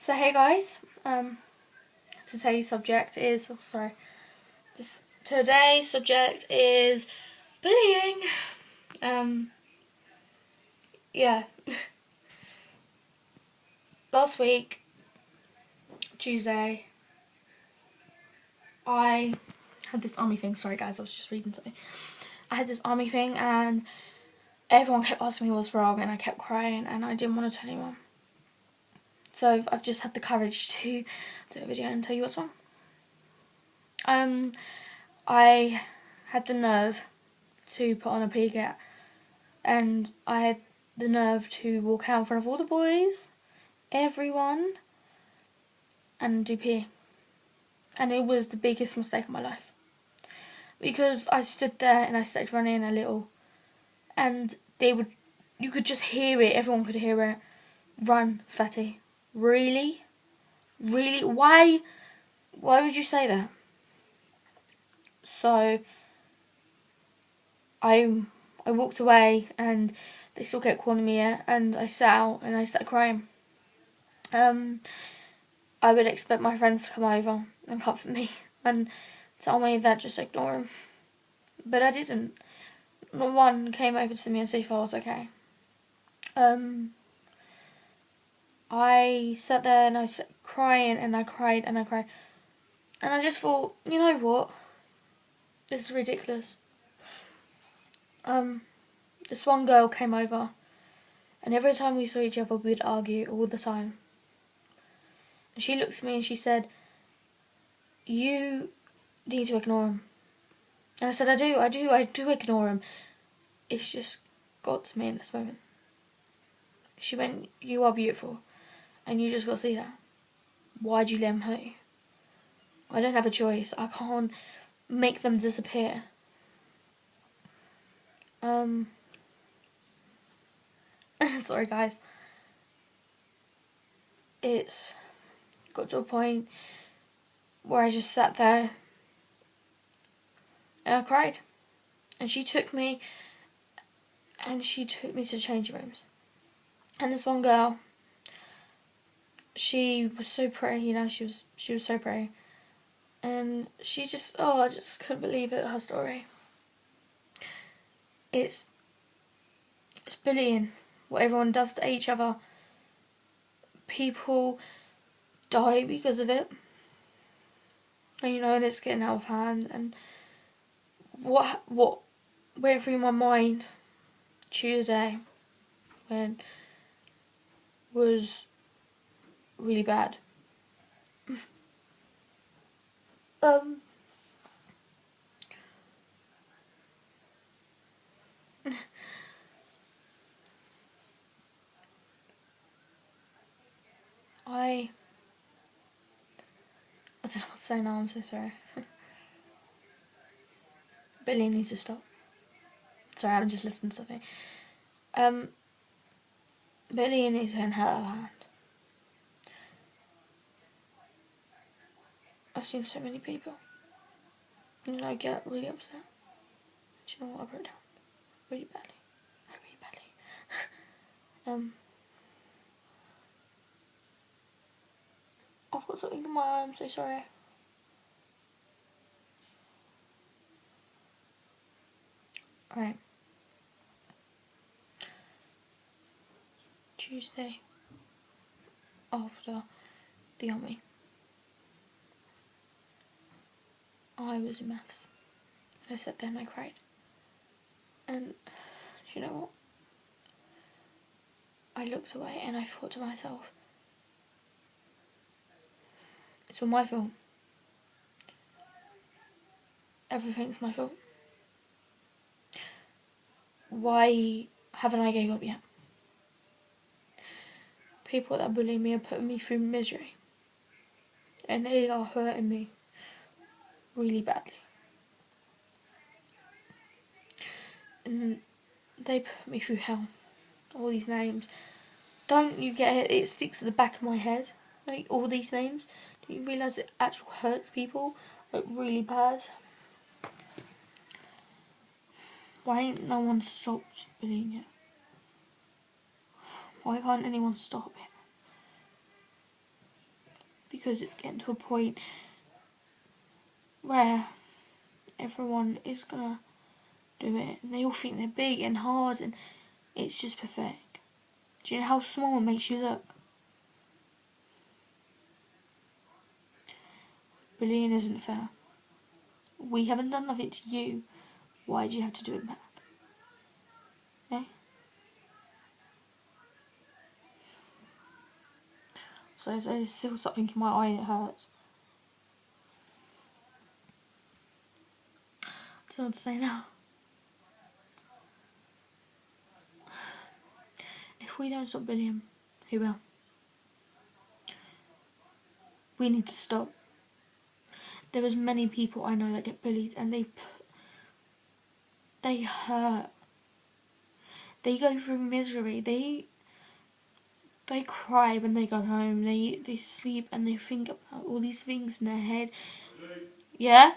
So hey guys, today's subject is today's subject is bullying. Yeah. Last week, Tuesday, I had this army thing. Sorry guys, I was just reading something. I had this army thing and everyone kept asking me what's wrong and I kept crying and I didn't want to tell anyone. So I've just had the courage to do a video and tell you what's wrong. I had the nerve to put on a PE kit and I had the nerve to walk out in front of all the boys, everyone, and do PE. And it was the biggest mistake of my life. Because I stood there and I started running a little and you could just hear it, everyone could hear it. Run, fatty. Really? Really? Why would you say that? So I walked away and they still kept calling me it and I sat out and I started crying. I would expect my friends to come over and comfort me and tell me that just ignore him. But I didn't. Not one came over to me and see if I was okay. I sat there and I sat crying and I cried and I cried. And I just thought, you know what? This is ridiculous. This one girl came over and every time we saw each other we'd argue all the time. And she looked at me and she said, you need to ignore him. And I said, I do ignore him. It's just got to me in this moment. She went, you are beautiful. And you just got to see that. Why'd you let him hurt you? I don't have a choice. I can't make them disappear. Sorry guys. It's got to a point where I just sat there and I cried. And she took me to change rooms. And this one girl, she was so pretty, you know, she was so pretty. And she just, I just couldn't believe it, her story. It's bullying, what everyone does to each other. People die because of it. And you know, and it's getting out of hand. And what went through my mind Tuesday when was really bad. I don't know what to say now, I'm so sorry. Billy needs to stop. Sorry, I'm just listening to something. Billy needs to get out of hand. I've seen so many people. And I get really upset. Do you know what I wrote down? Really badly. Really badly. I've got something in my eye, I'm so sorry. Right. Tuesday, after the army, I was in maths. I sat there and I cried. And do you know what? I looked away and I thought to myself, it's all my fault. Everything's my fault. Why haven't I gave up yet? People that bully me are putting me through misery. And they are hurting me really badly. And they put me through hell. All these names. Don't you get it? It sticks to the back of my head. Like, all these names. Do you realise it actually hurts people? Like, really bad? Why ain't no one stopped bullying it? Why can't anyone stop it? because it's getting to a point where everyone is gonna do it. And they all think they're big and hard, and it's just pathetic. Do you know how small it makes you look? Bullying isn't fair. We haven't done nothing to you. Why do you have to do it back? Eh? So there's still something in my eye and it hurts. I don't know what to say now. If we don't stop bullying, who will? We need to stop. There is many people I know that get bullied and they hurt. They go through misery. They cry when they go home. They sleep and they think about all these things in their head. Yeah?